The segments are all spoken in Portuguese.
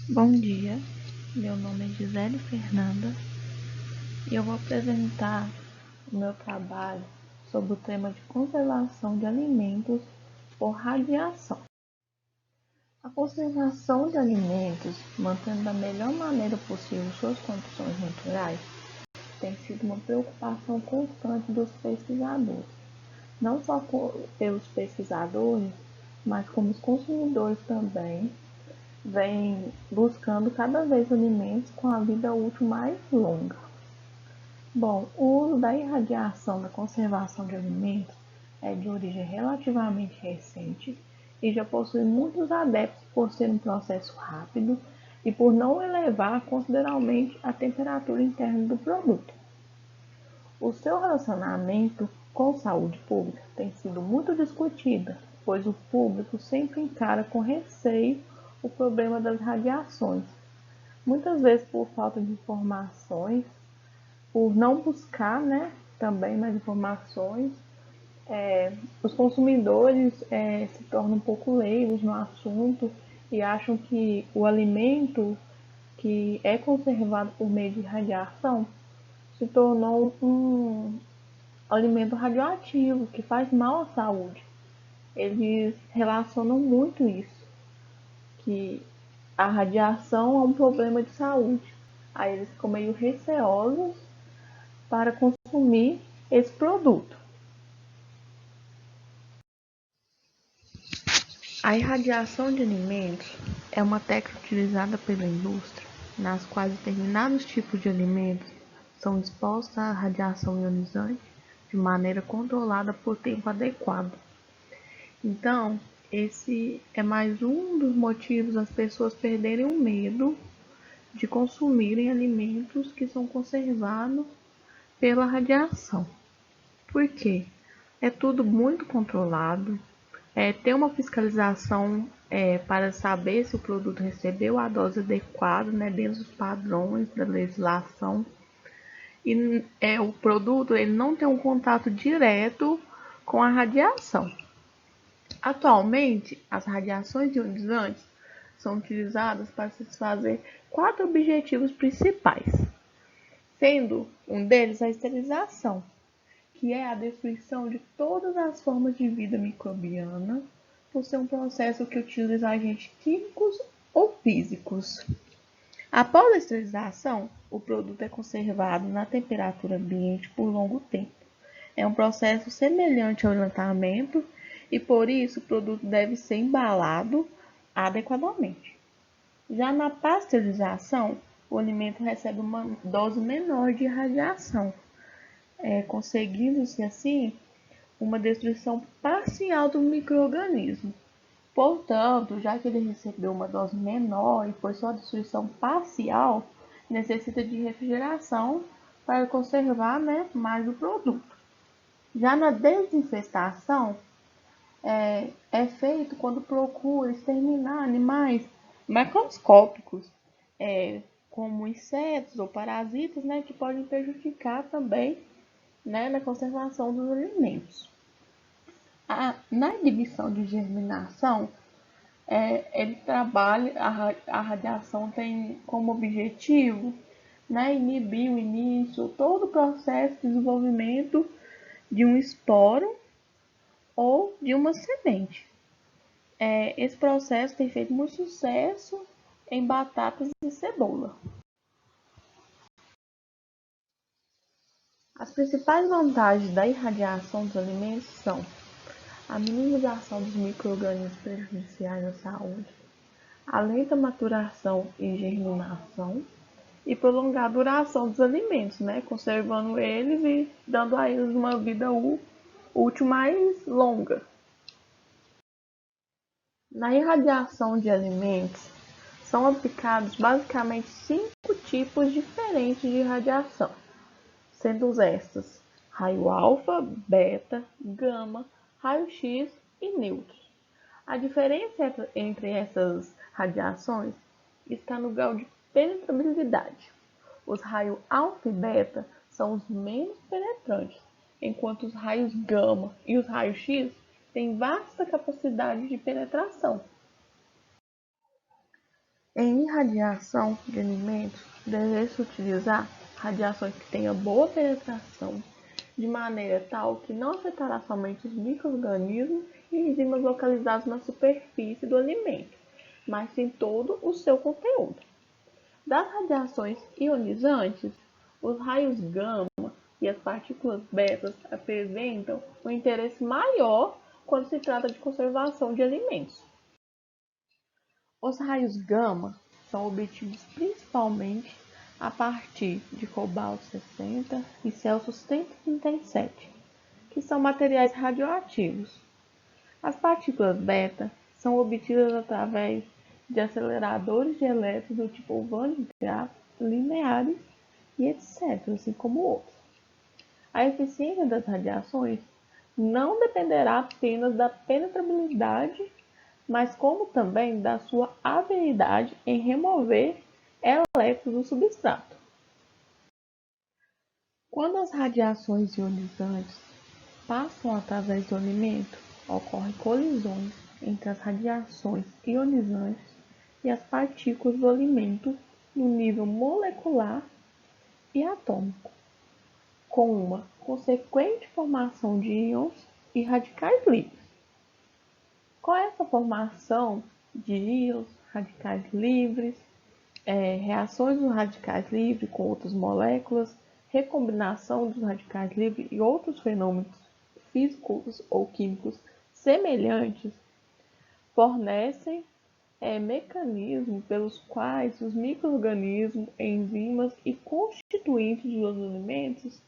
Bom dia, meu nome é Gisele Fernanda e eu vou apresentar o meu trabalho sobre o tema de conservação de alimentos por radiação. A conservação de alimentos, mantendo da melhor maneira possível suas condições naturais, tem sido uma preocupação constante dos pesquisadores, não só pelos pesquisadores, mas como os consumidores também vem buscando cada vez alimentos com a vida útil mais longa. Bom, o uso da irradiação na conservação de alimentos é de origem relativamente recente e já possui muitos adeptos por ser um processo rápido e por não elevar consideravelmente a temperatura interna do produto. O seu relacionamento com saúde pública tem sido muito discutida, pois o público sempre encara com receio o problema das radiações, muitas vezes por falta de informações, por não buscar, também mais informações. Os consumidores se tornam um pouco leigos no assunto e acham que o alimento que é conservado por meio de radiação se tornou um alimento radioativo que faz mal à saúde. Eles relacionam muito isso, que a radiação é um problema de saúde. Aí eles ficam meio receosos para consumir esse produto. A irradiação de alimentos é uma técnica utilizada pela indústria, nas quais determinados tipos de alimentos são expostos à radiação ionizante de maneira controlada por tempo adequado. Então, esse é mais um dos motivos das pessoas perderem o medo de consumirem alimentos que são conservados pela radiação. Por quê? É tudo muito controlado, tem uma fiscalização para saber se o produto recebeu a dose adequada, dentro dos padrões da legislação. E o produto ele não tem um contato direto com a radiação. Atualmente, as radiações ionizantes são utilizadas para satisfazer 4 objetivos principais, sendo um deles a esterilização, que é a destruição de todas as formas de vida microbiana, por ser um processo que utiliza agentes químicos ou físicos. Após a esterilização, o produto é conservado na temperatura ambiente por longo tempo. É um processo semelhante ao enlatamento e, por isso, o produto deve ser embalado adequadamente. Já na pasteurização, o alimento recebe uma dose menor de radiação, conseguindo-se assim uma destruição parcial do micro-organismo. Portanto, já que ele recebeu uma dose menor e foi só destruição parcial, necessita de refrigeração para conservar, mais o produto. Já na desinfestação, é feito quando procura exterminar animais macroscópicos, como insetos ou parasitas, que podem prejudicar também, na conservação dos alimentos. Na inibição de germinação, ele trabalha, a radiação tem como objetivo, inibir o início, todo o processo de desenvolvimento de um esporo ou de uma semente. Esse processo tem feito muito sucesso em batatas e cebola. As principais vantagens da irradiação dos alimentos são a minimização dos micro-organismos prejudiciais à saúde, a lenta maturação e germinação e prolongar a duração dos alimentos, conservando eles e dando a eles uma vida útil mais longa. Na irradiação de alimentos, são aplicados basicamente 5 tipos diferentes de radiação, sendo estes raio alfa, beta, gama, raio-x e neutro. A diferença entre essas radiações está no grau de penetrabilidade. Os raios alfa e beta são os menos penetrantes, enquanto os raios gama e os raios X têm vasta capacidade de penetração. Em irradiação de alimentos, deve-se utilizar radiações que tenham boa penetração, de maneira tal que não afetará somente os micro-organismos e enzimas localizados na superfície do alimento, mas sim todo o seu conteúdo. Das radiações ionizantes, os raios gama e as partículas beta apresentam um interesse maior quando se trata de conservação de alimentos. Os raios gama são obtidos principalmente a partir de cobalto 60 e Celsius 137, que são materiais radioativos. As partículas beta são obtidas através de aceleradores de elétrons do tipo Van de Graaff, lineares e etc., assim como outros. A eficiência das radiações não dependerá apenas da penetrabilidade, mas como também da sua habilidade em remover elétrons do substrato. Quando as radiações ionizantes passam através do alimento, ocorrem colisões entre as radiações ionizantes e as partículas do alimento no nível molecular e atômico, com uma consequente formação de íons e radicais livres. Com essa formação de íons, radicais livres, reações dos radicais livres com outras moléculas, recombinação dos radicais livres e outros fenômenos físicos ou químicos semelhantes, fornecem mecanismos pelos quais os micro-organismos, enzimas e constituintes dos alimentos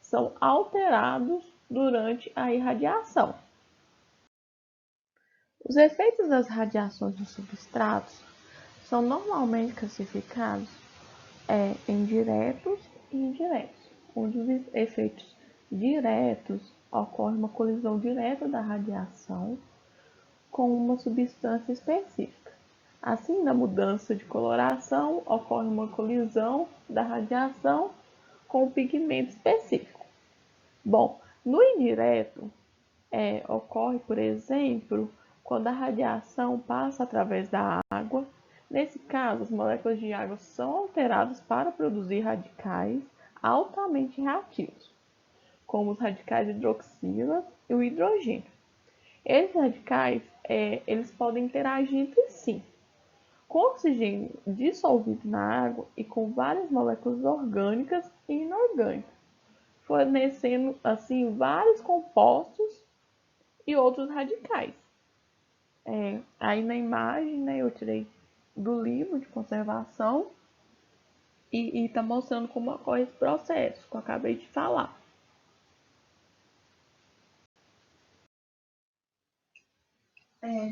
são alterados durante a irradiação. Os efeitos das radiações nos substratos são normalmente classificados em diretos e indiretos, onde os efeitos diretos ocorre uma colisão direta da radiação com uma substância específica. Assim, na mudança de coloração, ocorre uma colisão da radiação com um pigmento específico. Bom, no indireto, ocorre, por exemplo, quando a radiação passa através da água. Nesse caso, as moléculas de água são alteradas para produzir radicais altamente reativos, como os radicais hidroxila e o hidrogênio. Esses radicais eles podem interagir entre si, com oxigênio dissolvido na água e com várias moléculas orgânicas e inorgânicas, fornecendo assim vários compostos e outros radicais. Aí na imagem, né, eu tirei do livro de conservação e está mostrando como ocorre esse processo que eu acabei de falar.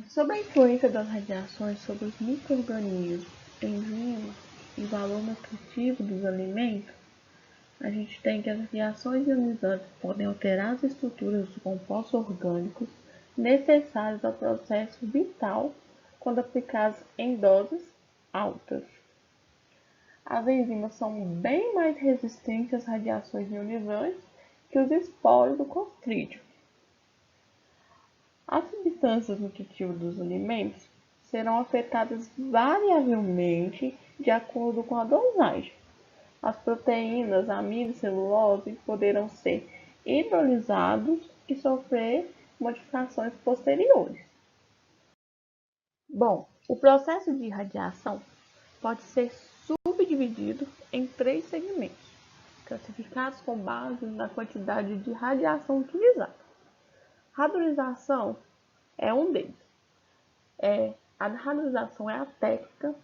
Sobre a influência das radiações sobre os micro-organismos, enzimas e valor nutritivo dos alimentos, a gente tem que as radiações ionizantes podem alterar as estruturas dos compostos orgânicos necessários ao processo vital quando aplicadas em doses altas. As enzimas são bem mais resistentes às radiações ionizantes que os esporos do Clostridium. As substâncias nutritivas dos alimentos serão afetadas variavelmente de acordo com a dosagem. As proteínas, amido e celulose poderão ser hidrolisados e sofrer modificações posteriores. Bom, o processo de irradiação pode ser subdividido em 3 segmentos, classificados com base na quantidade de radiação utilizada. Radolização é um deles. A radolização é a técnica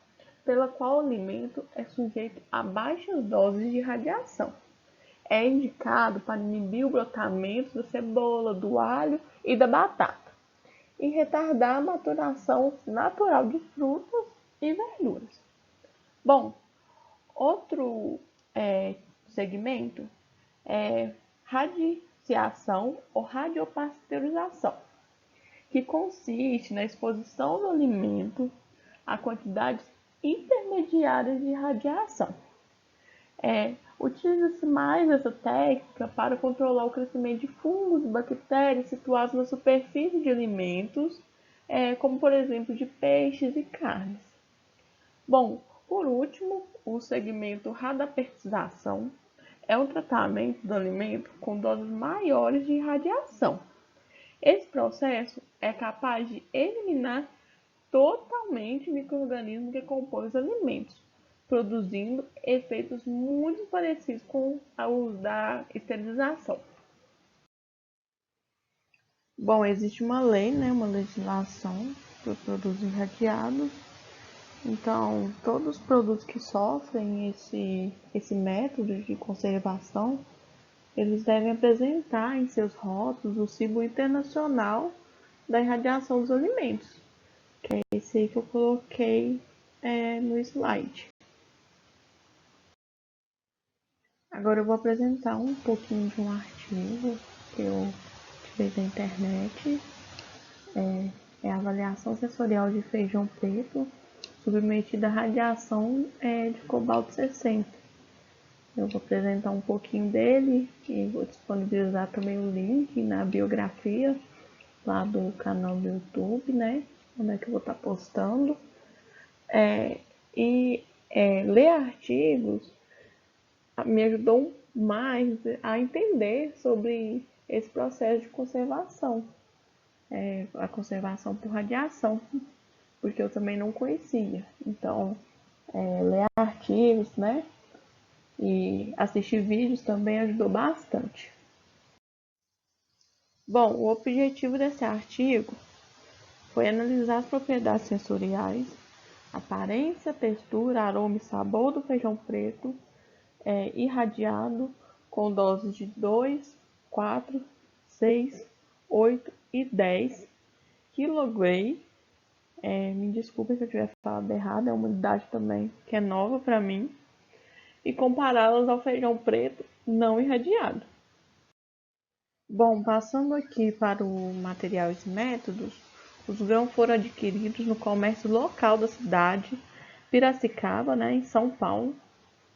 pela qual o alimento é sujeito a baixas doses de radiação. É indicado para inibir o brotamento da cebola, do alho e da batata e retardar a maturação natural de frutas e verduras. Bom, outro segmento é radiciação ou radiopasteurização, que consiste na exposição do alimento a quantidades intermediárias de radiação. Utiliza-se mais essa técnica para controlar o crescimento de fungos e bactérias situados na superfície de alimentos, como por exemplo de peixes e carnes. Bom, por último, o segmento radapertização é um tratamento do alimento com doses maiores de radiação. Esse processo é capaz de eliminar totalmente micro-organismos que compõem os alimentos, produzindo efeitos muito parecidos com os da esterilização. Bom, existe uma lei, né, uma legislação para produtos irradiados. Então, todos os produtos que sofrem esse método de conservação, eles devem apresentar em seus rótulos o símbolo internacional da irradiação dos alimentos, que é esse aí que eu coloquei no slide. Agora eu vou apresentar um pouquinho de um artigo que eu tirei da internet. É a avaliação sensorial de feijão preto submetida à radiação de cobalto 60. Eu vou apresentar um pouquinho dele e vou disponibilizar também o link na biografia lá do canal do YouTube, né? Onde é que eu vou estar postando. Ler artigos me ajudou mais a entender sobre esse processo de conservação, a conservação por radiação, porque eu também não conhecia. Então, ler artigos, né? E assistir vídeos também ajudou bastante. Bom, o objetivo desse artigo foi analisar as propriedades sensoriais, aparência, textura, aroma e sabor do feijão preto irradiado com doses de 2, 4, 6, 8 e 10 kg. Me desculpe se eu tiver falado errado, é uma unidade também que é nova para mim. E compará-las ao feijão preto não irradiado. Bom, passando aqui para o materiais e métodos, os grãos foram adquiridos no comércio local da cidade, Piracicaba, né, em São Paulo.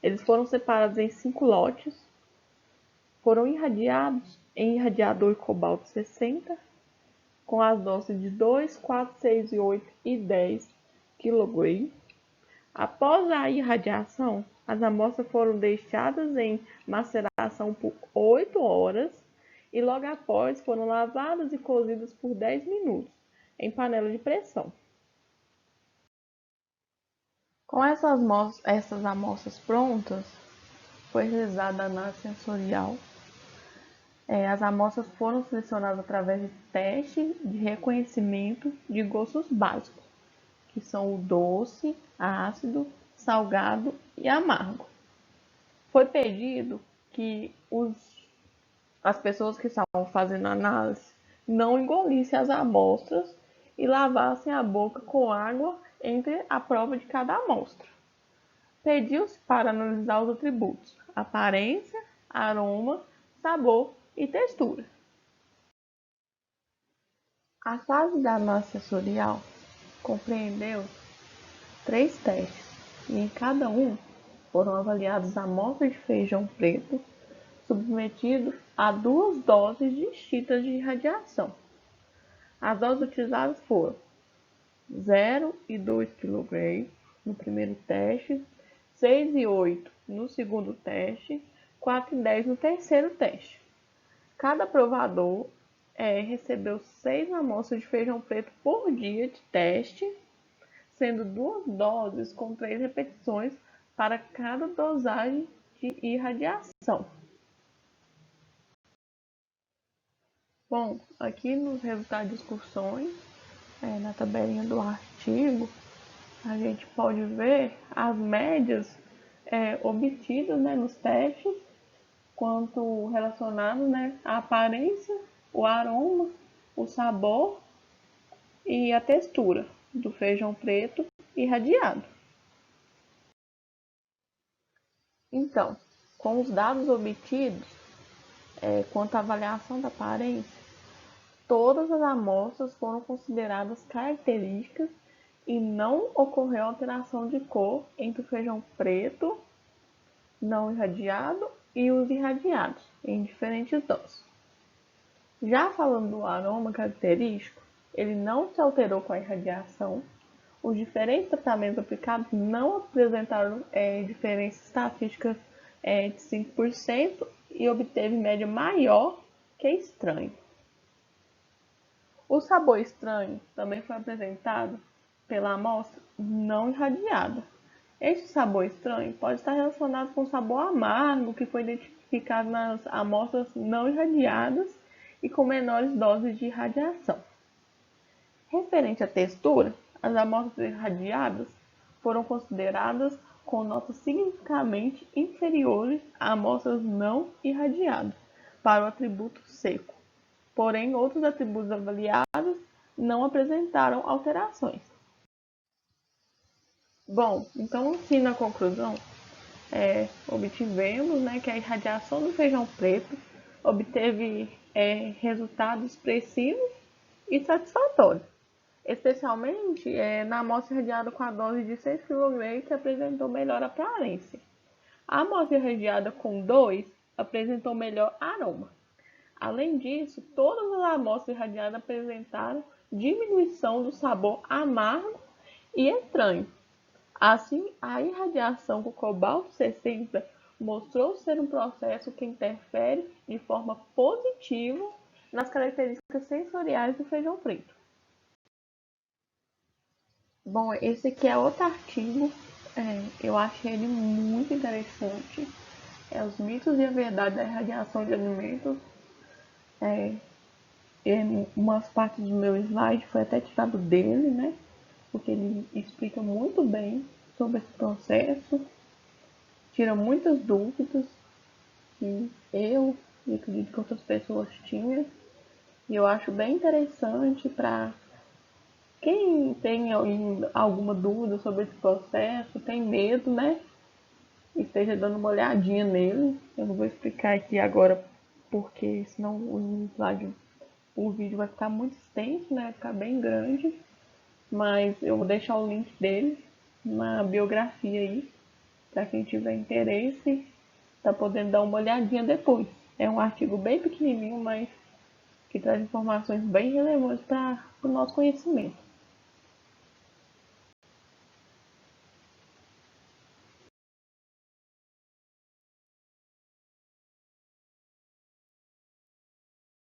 Eles foram separados em 5 lotes, foram irradiados em irradiador cobalto 60, com as doses de 2, 4, 6, 8 e 10 kg. Após a irradiação, as amostras foram deixadas em maceração por 8 horas e logo após foram lavadas e cozidas por 10 minutos em panela de pressão. Com essas amostras prontas, foi realizada a análise sensorial. As amostras foram selecionadas através de teste de reconhecimento de gostos básicos, que são o doce, ácido, salgado e amargo. Foi pedido que as pessoas que estavam fazendo a análise não engolissem as amostras e lavassem a boca com água entre a prova de cada amostra. Pediu-se para analisar os atributos: aparência, aroma, sabor e textura. A fase da análise sensorial compreendeu 3 testes e em cada um foram avaliadas amostras de feijão preto submetido a 2 doses distintas de radiação. As doses utilizadas foram 0 e 2 kg no primeiro teste, 6 e 8 no segundo teste, 4 e 10 no terceiro teste. Cada provador recebeu 6 amostras de feijão preto por dia de teste, sendo 2 doses com 3 repetições para cada dosagem de irradiação. Bom, aqui nos resultados de discussões, na tabelinha do artigo, a gente pode ver as médias obtidas, né, nos testes, quanto relacionado, né, à aparência, o aroma, o sabor e a textura do feijão preto irradiado. Então, com os dados obtidos, quanto à avaliação da aparência, todas as amostras foram consideradas características e não ocorreu alteração de cor entre o feijão preto não irradiado e os irradiados, em diferentes doses. Já falando do aroma característico, ele não se alterou com a irradiação, os diferentes tratamentos aplicados não apresentaram diferenças estatísticas de 5% e obteve média maior que estranho. O sabor estranho também foi apresentado pela amostra não irradiada. Este sabor estranho pode estar relacionado com o sabor amargo que foi identificado nas amostras não irradiadas e com menores doses de radiação. Referente à textura, as amostras irradiadas foram consideradas com notas significativamente inferiores a amostras não irradiadas para o atributo seco. Porém, outros atributos avaliados não apresentaram alterações. Bom, então assim na conclusão, obtivemos que a irradiação do feijão preto obteve resultados expressivos e satisfatórios, especialmente na amostra irradiada com a dose de 6 kg que apresentou melhor aparência. A amostra irradiada com 2 apresentou melhor aroma. Além disso, todas as amostras irradiadas apresentaram diminuição do sabor amargo e estranho. Assim, a irradiação com cobalto 60 mostrou ser um processo que interfere de forma positiva nas características sensoriais do feijão preto. Bom, esse aqui é outro artigo, eu achei ele muito interessante. Os mitos e a verdade da irradiação de alimentos. Umas partes do meu slide foi até tirado dele, né? Porque ele explica muito bem sobre esse processo, tira muitas dúvidas que eu e acredito que outras pessoas tinham. E eu acho bem interessante para quem tem alguma dúvida sobre esse processo, tem medo, né? Esteja dando uma olhadinha nele. Eu não vou explicar aqui agora porque senão o vídeo vai ficar muito extenso, né? Vai ficar bem grande. Mas eu vou deixar o link dele na biografia aí, para quem tiver interesse, tá podendo dar uma olhadinha depois. É um artigo bem pequenininho, mas que traz informações bem relevantes para o nosso conhecimento.